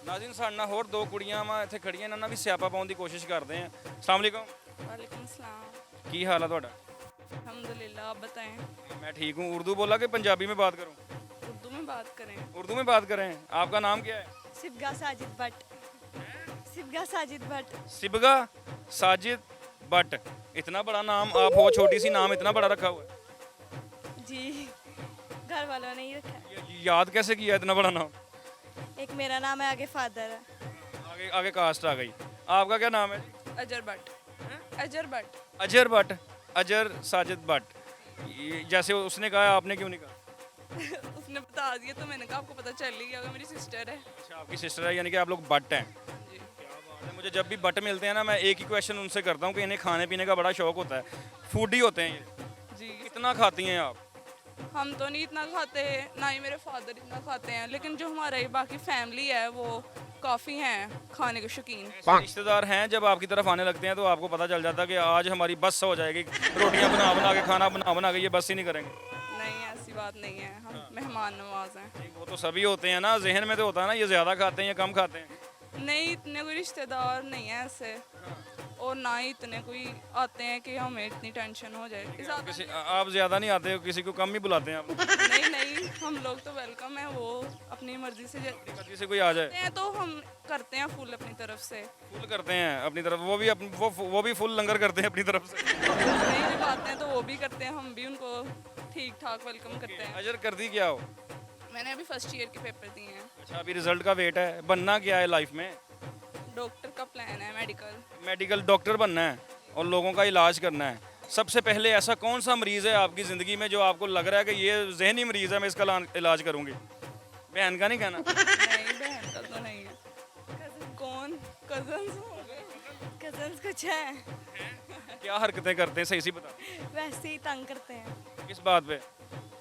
ਨਾਜ਼ਰੀਨ ਸਾਡੇ ਨਾਲ ਹੋਰ ਦੋ ਕੁੜੀਆਂ ਵਾ ਇੱਥੇ ਖੜੀਆਂ ਇਹਨਾਂ ਨਾਲ ਵੀ ਸਿਆਪਾ ਪਾਉਣ ਦੀ ਕੋਸ਼ਿਸ਼ ਕਰਦੇ ਆਂ। अस्सलाम वालेकुम, वालेकुम सलाम। ਕੀ ਹਾਲ ਆ ਤੁਹਾਡਾ? अल्हम्दुलिल्लाह, आप बताएं। मैं ठीक हूँ। उर्दू बोला कि पंजाबी में बात करूँ? उर्दू में बात करें। उर्दू में बात करें। आपका नाम क्या है? सिबगा साजिद भट्ट। सिबगा साजिद भट्ट। सिबगा साजिद भट्ट। इतना बड़ा नाम आप हो, छोटी सी नाम इतना बड़ा रखा हुआ है। जी, घर वालों ने ही रखा है। याद कैसे किया इतना बड़ा नाम? एक मेरा नाम है, आगे फादर है। आगे आगे कास्ट आ गई। आपका क्या नाम है जी? अजर भट्ट। अजर भट्ट। अजर भट्ट। अजर साजिद भट्ट। जैसे उसने कहा आपने क्यों नहीं कहा? उसने बता दिया तो मैंने कहा आपको पता चल ही गया होगा, मेरी सिस्टर है। अच्छा, आपकी सिस्टर है, यानी कि आप लोग भट्ट हैं। जी। मुझे जब भी भट्ट मिलते हैं ना, मैं एक ही क्वेश्चन उनसे करता हूँ कि इन्हें खाने पीने का बड़ा शौक होता है, फूडी होते हैं ये, जी, कितना खाती हैं आप? हम तो नहीं इतना खाते हैं, ना ही मेरे फादर इतना खाते हैं, लेकिन जो हमारे बाकी फैमिली है वो काफ़ी हैं खाने के शौकीन। ऐसे रिश्तेदार हैं जब आपकी तरफ आने लगते हैं तो आपको पता चल जाता है कि आज हमारी बस हो जाएगी, रोटियां बना बना के, खाना बना बना के ये बस ही नहीं करेंगे। नहीं, ऐसी बात नहीं है, हम मेहमान नवाज हैं। वो तो सभी होते हैं ना, जहन में तो होता है ना ये ज़्यादा खाते हैं या कम खाते हैं। नहीं, इतने कोई रिश्तेदार नहीं है ऐसे, और ना ही इतने कोई आते हैं कि हमें इतनी टेंशन हो जाए। किसी आप ज़्यादा नहीं आते, किसी को कम ही बुलाते हैं आप। नहीं नहीं, हम लोग तो वेलकम है, वो अपनी मर्जी से अपनी मर्जी से कोई आ जाए हैं तो हम करते हैं फुल अपनी तरफ से। फुल करते हैं अपनी तरफ, वो भी फुल लंगर करते हैं अपनी तरफ से। नहीं, जब आते हैं तो वो भी करते हैं, हम भी उनको ठीक ठाक वेलकम करते हैं। अजर कर दी क्या हो? मैंने अभी फर्स्ट ईयर के पेपर दिए हैं। अच्छा, अभी रिजल्ट का वेट है। बनना क्या है लाइफ में? डॉक्टर का प्लान है, मेडिकल। मेडिकल डॉक्टर बनना है और लोगों का इलाज करना है। सबसे पहले ऐसा कौन सा मरीज़ है आपकी ज़िंदगी में जो आपको लग रहा है कि ये जहनी मरीज़ है, मैं इसका इलाज करूँगी? बहन का नहीं कहना? नहीं, बहन का तो नहीं है। कौन? कजन्स हो गए। कजन्स कुछ है, क्या हरकतें करते हैं, सही सी बता। वैसे ही तंग करते हैं। किस बात पे?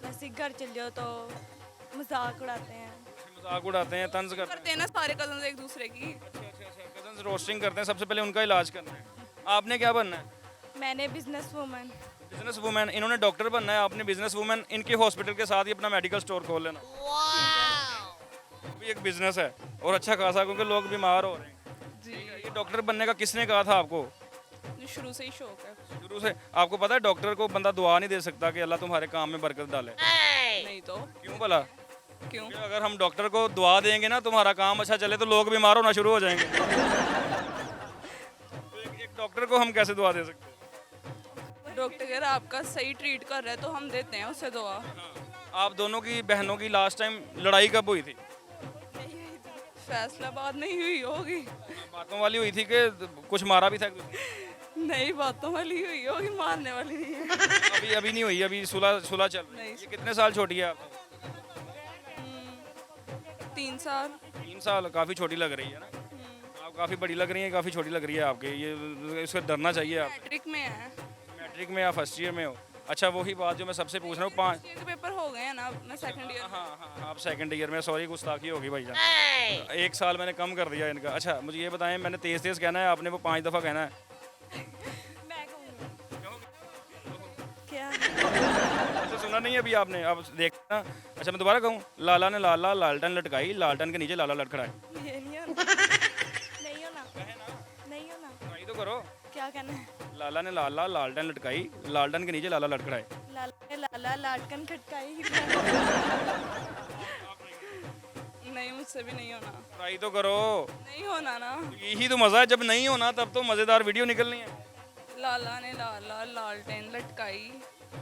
वैसे ही घर चल जाओ तो मजाक उड़ाते हैं। मजाक उड़ाते हैं, तंज करते करते हैं ना सारे कजन्स एक दूसरे की। हैं। कजन्स रोस्टिंग करते हैं, सबसे पहले उनका इलाज करना है। आपने क्या बनना है? मैंने बिजनेस वूमन। Business women. इन्होंने डॉक्टर बनना है, आपने बिजनेस वूमेन। इनके हॉस्पिटल के साथ ही अपना मेडिकल स्टोर खोल लेना। भी एक बिजनेस है और अच्छा खासा, क्योंकि लोग बीमार हो रहे हैं। जी, ये डॉक्टर बनने का किसने कहा था आपको? मुझे शुरू से ही शौक है। शुरू से आपको पता है डॉक्टर को बंदा दुआ नहीं दे सकता कि अल्लाह तुम्हारे काम में बरकत डाले? नहीं तो क्यों भला? क्यों? क्योंकि अगर हम डॉक्टर को दुआ देंगे ना तुम्हारा काम अच्छा चले, तो लोग बीमार होना शुरू हो जाएंगे। तो एक डॉक्टर को हम कैसे दुआ दे सकते हैं? डॉक्टर अगर आपका सही ट्रीट कर रहा है तो हम देते हैं उसे दुआ। आप दोनों की बहनों की लास्ट टाइम लड़ाई कब हुई थी? फैसलाबाद नहीं हुई होगी। बातों वाली हुई थी कि कुछ मारा भी था एक दूसरे को? नहीं, बातों वाली हुई होगी, मारने वाली नहीं है। अभी अभी नहीं हुई, अभी सुलह सुलह चल रही है। नहीं। ये कितने साल छोटी है आप? 3 साल। 3 साल। काफ़ी छोटी लग रही है ना? आप काफ़ी बड़ी लग रही हैं, काफ़ी छोटी लग रही है आपके। ये इससे डरना चाहिए आप। मैट्रिक में है। मैट्रिक में या फर्स्ट ईयर में हो? अच्छा, वही बात जो मैं सबसे पूछ रहा हूँ, 5। ईयर के पेपर हो गए हैं ना, मैं सेकंड ईयर। हाँ हाँ, आप सेकंड ईयर में। सॉरी, गुस्ताखी होगी भाईजान, 1 साल मैंने कम कर दिया इनका। अच्छा, मुझे ये बताएं, मैंने तेज़ तेज़ कहना है, आपने वो 5 दफ़ा कहना है। मैं कहूँगी क्या? अच्छा, सुना नहीं अभी आपने? अब देखना। अच्छा, मैं दोबारा कहूँ, लाला ने लाला लालटन लटकाई, लालटन के नीचे लाला लटखड़ाए। ये नहीं होना। नहीं होना। नहीं होना। ट्राई तो करो। क्या कहना है? लाला ने लाला लालटन लटकाई, लालटन के नीचे लाला लटखड़ाए। लाला ने लाला लाटकन खटकाई। नहीं, मुझसे भी नहीं होना। ट्राई तो करो। नहीं होना ना। यही तो मज़ा है, जब नहीं होना तब तो मज़ेदार वीडियो निकलनी है। लाला ने लाला लालटेन लटकाई,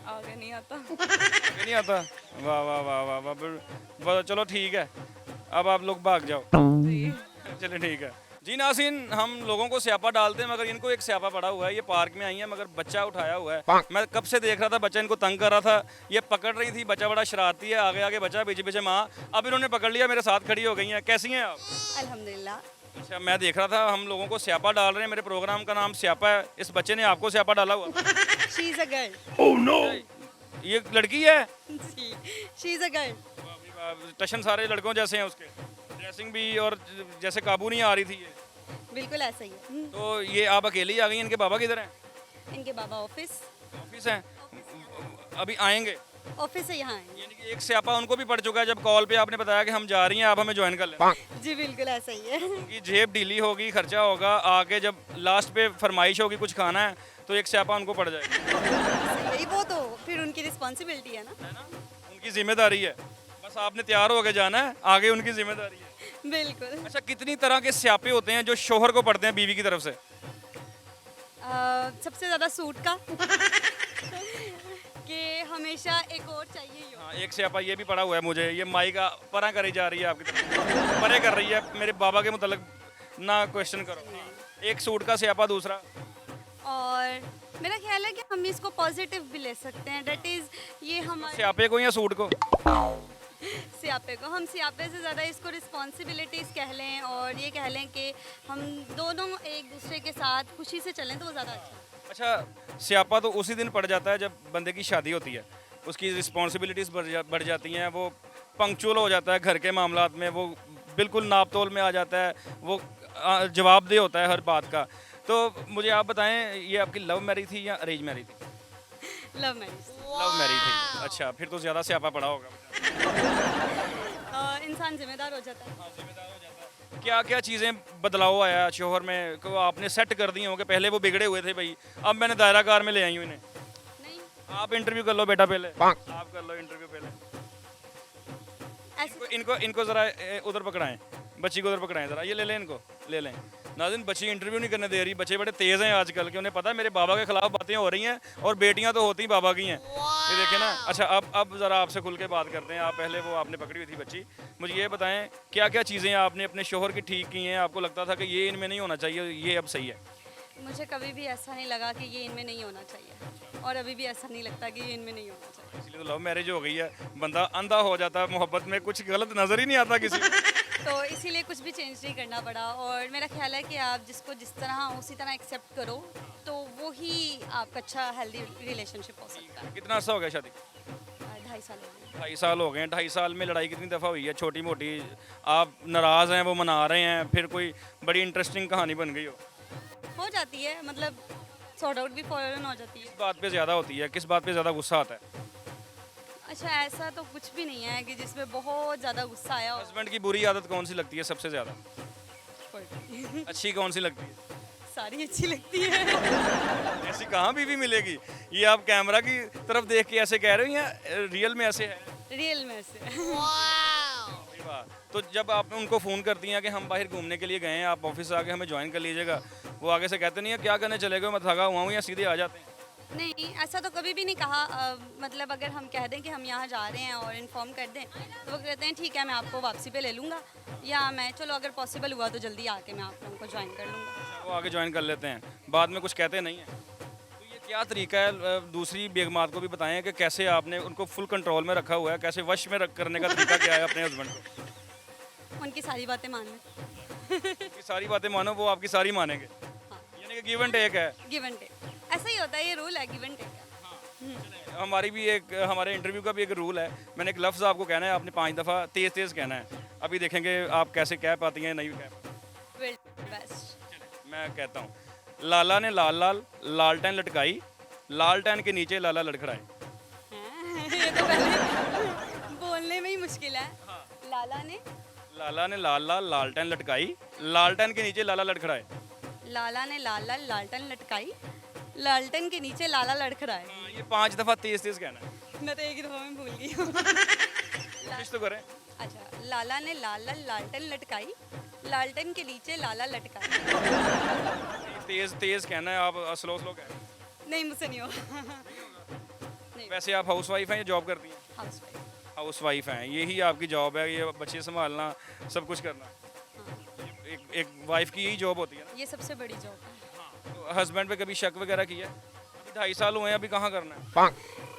आगे नहीं आता। ये नहीं आता? वाह वाह वाह वाह वाह, चलो ठीक है, अब आप लोग भाग जाओ। जी। चलिए ठीक है जी। नाज़रीन, हम लोगों को स्यापा डालते हैं, मगर इनको एक स्यापा पड़ा हुआ है। ये पार्क में आई है, मगर बच्चा उठाया हुआ है। मैं कब से देख रहा था, बच्चा इनको तंग कर रहा था। ये पकड़ रही थी, बच्चा बड़ा शरारती है, आगे आगे बच्चा, पीछे पीछे माँ। अब इन्होंने पकड़ लिया, मेरे साथ खड़ी हो गई हैं। कैसी हैं आप? अल्हम्दुलिल्लाह। अच्छा, मैं देख रहा था हम लोगों को स्यापा डाल रहे हैं। मेरे प्रोग्राम का नाम स्यापा है, इस बच्चे ने आपको स्यापा डाला हुआ। She is a girl. ये लड़की है? She is a girl. टशन सारे लड़कों जैसे हैं उसके, ड्रेसिंग भी, और जैसे काबू नहीं आ रही थी ये। बिल्कुल ऐसा ही है। तो ये आप अकेली आ गई हैं? इनके बाबा किधर हैं? इनके बाबा ऑफिस। ऑफिस हैं, अभी आएंगे? ऑफिस से यहाँ आए यानी कि एक स्यापा उनको भी पड़ चुका है जब कॉल पे आपने बताया कि हम जा रही हैं, आप हमें ज्वाइन कर लें। हैं। जी बिल्कुल ऐसा ही है। उनकी जेब ढीली होगी, खर्चा होगा, आगे जब लास्ट पे फरमाइश होगी कुछ खाना है तो एक स्यापा उनको पड़ जाएगा, यही वो तो फिर उनकी रिस्पॉन्सिबिलिटी है ना। है ना? उनकी जिम्मेदारी है, बस आपने तैयार होकर जाना है, आगे उनकी जिम्मेदारी है। बिल्कुल। अच्छा, कितनी तरह के स्यापे होते हैं जो शोहर को पड़ते हैं बीवी की तरफ से? सबसे ज़्यादा सूट का कि हमेशा एक और चाहिए ही हो। हाँ, एक स्यापा ये भी पड़ा हुआ है मुझे, ये माई का परा करी जा रही है आपकी तरफ, परे कर रही है मेरे बाबा के मुतल्लिक, ना क्वेश्चन करो। हाँ, एक सूट का स्यापा, दूसरा और मेरा ख्याल है कि हम इसको पॉजिटिव भी ले सकते हैं। डेट इज़ ये हमारे स्यापे को या सूट को? सियापे को, हम सियापे से ज़्यादा इसको रिस्पॉन्सिबिलिटीज़ कह लें और ये कह लें कि हम दोनों एक दूसरे के साथ खुशी से चलें तो वो ज़्यादा अच्छा है। अच्छा, स्यापा तो उसी दिन पड़ जाता है जब बंदे की शादी होती है, उसकी रिस्पॉन्सिबिलिटीज़ बढ़ जाती हैं, वो पंक्चुअल हो जाता है घर के मामलात में, वो बिल्कुल नाप तोल में आ जाता है, वो जवाबदेह होता है हर बात का। तो मुझे आप बताएं, ये आपकी लव मैरिज थी या अरेंज मैरिज थी? Love marriage. लव मैरिज थी। अच्छा, फिर तो ज़्यादा स्यापा पड़ा होगा। इंसान जिम्मेदार हो जाता है। क्या क्या चीज़ें बदलाव आया शोहर में को आपने सेट कर दी हो कि पहले वो बिगड़े हुए थे भाई, अब मैंने दायरा कार में ले आई हूँ इन्हें? नहीं आप इंटरव्यू कर लो बेटा पहले, आप कर लो इंटरव्यू पहले। ऐसे इनको इनको ज़रा उधर पकड़ाएं, बच्ची को उधर पकड़ाएं ज़रा, ये ले लें इनको, ले लें। नाज़रीन, बच्ची इंटरव्यू नहीं करने दे रही, बच्चे बड़े तेज़ हैं आजकल के, उन्हें पता है मेरे बाबा के खिलाफ बातें हो रही हैं और बेटियां तो होती बाबा की हैं, ये देखें ना। अच्छा, अब ज़रा आपसे खुल के बात करते हैं। आप पहले वो आपने पकड़ी हुई थी बच्ची, मुझे ये बताएं क्या क्या चीज़ें आपने अपने शोहर की ठीक की हैं, आपको लगता था कि ये इनमें नहीं होना चाहिए, ये अब सही है? मुझे कभी भी ऐसा नहीं लगा कि ये इनमें नहीं होना चाहिए और अभी भी ऐसा नहीं लगता कि ये इनमें नहीं होना चाहिए। इसलिए तो लव मैरिज हो गई है, बंदा अंधा हो जाता है मोहब्बत में, कुछ गलत नज़र ही नहीं आता किसी को। तो इसीलिए कुछ भी चेंज नहीं करना पड़ा और मेरा ख्याल है कि आप जिसको जिस तरह हो उसी तरह एक्सेप्ट करो तो वो ही आपका अच्छा हेल्दी रिलेशनशिप हो सकता है। कितना अर्सा हो गया शादी? 2.5 साल हो गए। 2.5 साल हो गए। 2.5 साल में लड़ाई कितनी दफ़ा हुई है छोटी मोटी? आप नाराज़ हैं, वो मना रहे हैं, फिर कोई बड़ी इंटरेस्टिंग कहानी बन गई हो जाती है, मतलब सॉर्ट आउट भी फौरन हो जाती है। किस बात पे ज़्यादा होती है, किस बात पे ज़्यादा गुस्सा आता है? अच्छा, ऐसा तो कुछ भी नहीं है कि जिसमें बहुत ज़्यादा गुस्सा आया हो। हस्बैंड की बुरी आदत कौन सी लगती है सबसे ज़्यादा? अच्छी कौन सी लगती है? सारी अच्छी लगती है। ऐसी कहाँ बीवी मिलेगी? ये आप कैमरा की तरफ देख के ऐसे कह रहे हो या रियल में ऐसे है? रियल में से। अरे वाह। तो जब आप उनको फ़ोन करती हैं कि हम बाहर घूमने के लिए गए हैं, आप ऑफिस आके हमें ज्वाइन कर लीजिएगा, वो आगे से कहते नहीं है क्या करने चले गए, मैं थका हुआ हूँ, या सीधे आ जाते हैं? नहीं, ऐसा तो कभी भी नहीं कहा। मतलब अगर हम कह दें कि हम यहाँ जा रहे हैं और इन्फॉर्म कर दें तो वो कहते हैं ठीक है, मैं आपको वापसी पे ले लूँगा, या मैं चलो अगर पॉसिबल हुआ तो जल्दी आके मैं आप लोगों को ज्वाइन कर लूँगा। वो आगे ज्वाइन कर लेते हैं, बाद में कुछ कहते नहीं हैं। तो ये क्या तरीका है? दूसरी बेगमात को भी बताएं कि कैसे आपने उनको फुल कंट्रोल में रखा हुआ है, कैसे वश में करने का तरीका क्या है अपने हस्बैंड को? उनकी सारी बातें मानना। उनकी सारी बातें मानो, वो आपकी सारी मानेंगे, हाँ, यानी कि गिव एंड टेक है। गिव एंड टेक ऐसा ही होता है, ये रूल है गिव एंड टेक। हमारी भी एक, हमारे इंटरव्यू का भी एक रूल है, मैंने एक लफ्ज़ आपको कहना है, आपने 5 दफ़ा तेज़ तेज़ कहना है। अभी देखेंगे आप कैसे कह पाती हैं, नहीं कह पाती। Well best. मैं कहता हूँ, लाला ने लाल लाल लालटेन लटकाई, लालटेन के नीचे लाला लड़खड़ाए। ये तो पहले बोलने में ही मुश्किल है। लाला ने लाल लाल लालटेन लटकाई, लालटेन के नीचे लाला लड़खड़ाए। लाला ने लाल लाल लालटन लटकाई, लालटन के नीचे लाला लड़खड़ाए। हाँ, ये 5 दफ़ा तेज़ तेज़ कहना है। मैं तो एक ही दफा में भूल गई हूँ। कोशिश तो करें। अच्छा, लाला ने लाल लाल लालटन लटकाई, लालटन के नीचे लाला लटकाई। तेज़ तेज़ कहना है, आप स्लो स्लो कहना नहीं, मुझसे नहीं होगा। है। वैसे आप हाउस वाइफ हैं या जॉब करती हैं? हाउसवाइफ। हाउस वाइफ हैं, यही आपकी जॉब है, ये बच्चे संभालना, सब कुछ करना। एक वाइफ की यही जॉब होती है ना। ये सबसे बड़ी जॉब है। तो हस्बैंड पे कभी शक वगैरह किया है? अभी 2.5 साल हुए हैं, अभी कहाँ करना है?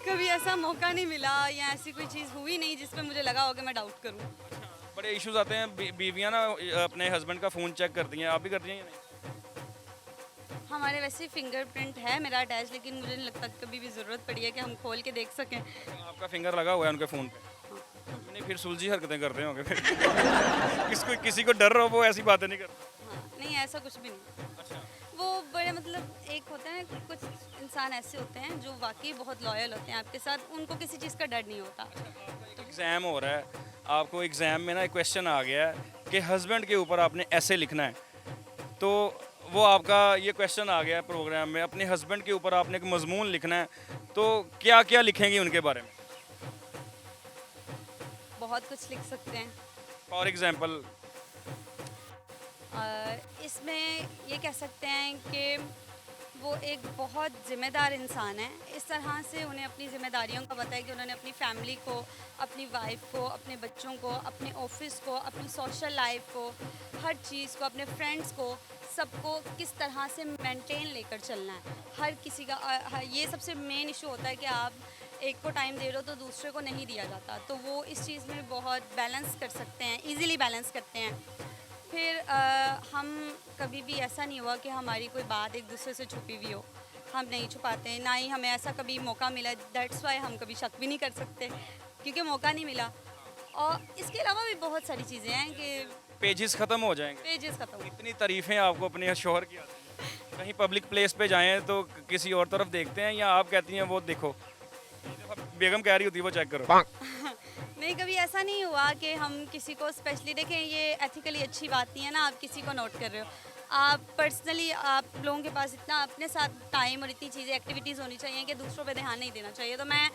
कभी ऐसा मौका नहीं मिला या ऐसी कोई चीज़ हुई नहीं जिस पे मुझे लगा हो कि मैं डाउट करूँ। बड़े इश्यूज आते हैं, बीवियाँ ना अपने हस्बैंड का फ़ोन चेक करती हैं, आप भी करती हैं या नहीं? हमारे वैसे फिंगरप्रिंट है मेरा अटैच, लेकिन मुझे नहीं लगता कि कभी भी ज़रूरत पड़ी है कि हम खोल के देख सकें। आपका फिंगर लगा हुआ है उनके फ़ोन पे? नहीं, फिर सुलझी हरकतें करते होंगे फिर। किसी को डर हो वो ऐसी बातें नहीं करता। नहीं ऐसा कुछ भी नहीं। अच्छा, वो बड़े मतलब एक होता है ना, कुछ इंसान ऐसे होते हैं जो वाकई बहुत लॉयल होते हैं आपके साथ, उनको किसी चीज़ का डर नहीं होता। एग्ज़ाम हो रहा है, आपको एग्ज़ाम में ना एक क्वेश्चन आ गया है कि हस्बैंड के ऊपर आपने ऐसे लिखना है, तो वो आपका ये क्वेश्चन आ गया है प्रोग्राम में, अपने हस्बैंड के ऊपर आपने एक मजमून लिखना है, तो क्या क्या लिखेंगी उनके बारे में? बहुत कुछ लिख सकते हैं। फॉर एग्जांपल इसमें ये कह सकते हैं कि वो एक बहुत ज़िम्मेदार इंसान है। इस तरह से उन्हें अपनी ज़िम्मेदारियों का पता है कि उन्होंने अपनी फैमिली को, अपनी वाइफ को, अपने बच्चों को, अपने ऑफिस को, अपनी सोशल लाइफ को, हर चीज़ को, अपने फ्रेंड्स को, सबको किस तरह से मेंटेन लेकर चलना है। हर किसी का ये सबसे मेन इशू होता है कि आप एक को टाइम दे रहे हो तो दूसरे को नहीं दिया जाता, तो वो इस चीज़ में बहुत बैलेंस कर सकते हैं, इजीली बैलेंस करते हैं। फिर हम कभी भी ऐसा नहीं हुआ कि हमारी कोई बात एक दूसरे से छुपी हुई हो, हम नहीं छुपाते, ना ही हमें ऐसा कभी मौका मिला। दैट्स वाई हम कभी शक भी नहीं कर सकते क्योंकि मौका नहीं मिला। और इसके अलावा भी बहुत सारी चीज़ें हैं कि पेजेस ख़त्म हो जाएंगे। पेजेस खत्म हो। इतनी तारीफ़ें आपको अपने शोहर की आती हैं, कहीं पब्लिक प्लेस पे जाएं तो किसी और तरफ देखते हैं या आप कहती हैं वो देखो, बेगम कह रही होती है वो चेक करो? नहीं, कभी ऐसा नहीं हुआ कि हम किसी को स्पेशली देखें। ये एथिकली अच्छी बात नहीं है ना, आप किसी को नोट कर रहे हो। आप पर्सनली, आप लोगों के पास इतना अपने साथ टाइम और इतनी चीज़ें, एक्टिविटीज़ होनी चाहिए कि दूसरों पे ध्यान नहीं देना चाहिए। तो मैं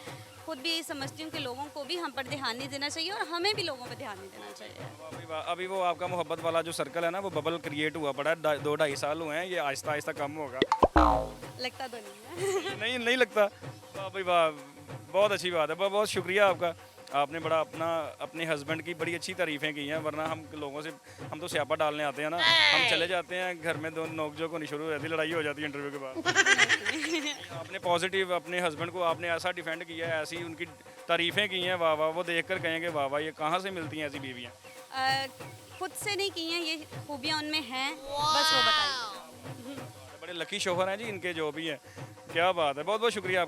खुद भी यही समझती हूँ कि लोगों को भी हम पर ध्यान नहीं देना चाहिए और हमें भी लोगों पर ध्यान नहीं देना चाहिए। अभी वो आपका मोहब्बत वाला जो सर्कल है ना, वो बबल क्रिएट हुआ पड़ा है, 2-2.5 साल हुए हैं, ये आहिस्ता आहिस्ता कम होगा। लगता तो नहीं है। नहीं नहीं लगता? वाह भाई वाह, बहुत अच्छी बात है, बहुत बहुत शुक्रिया आपका। आपने बड़ा अपने हस्बैंड की बड़ी अच्छी तारीफ़ें की हैं, वरना हम लोगों से, हम तो स्यापा डालने आते हैं ना, हम चले जाते हैं घर में, दोनों नोक-झोंक होनी शुरू हो जाती है, लड़ाई हो जाती है इंटरव्यू के बाद। आपने पॉजिटिव अपने हस्बैंड को आपने ऐसा डिफेंड किया है, ऐसी उनकी तारीफ़ें की हैं, वाह वाह, वो देख कर कहेंगे वाह वाह, ये कहाँ से मिलती हैं ऐसी बीवियाँ? खुद से नहीं की हैं, ये खूबियाँ उनमें हैं, बस वो बताइए। बड़े लकी शोहर हैं जी इनके जो भी हैं, क्या बात है, बहुत बहुत शुक्रिया आपका।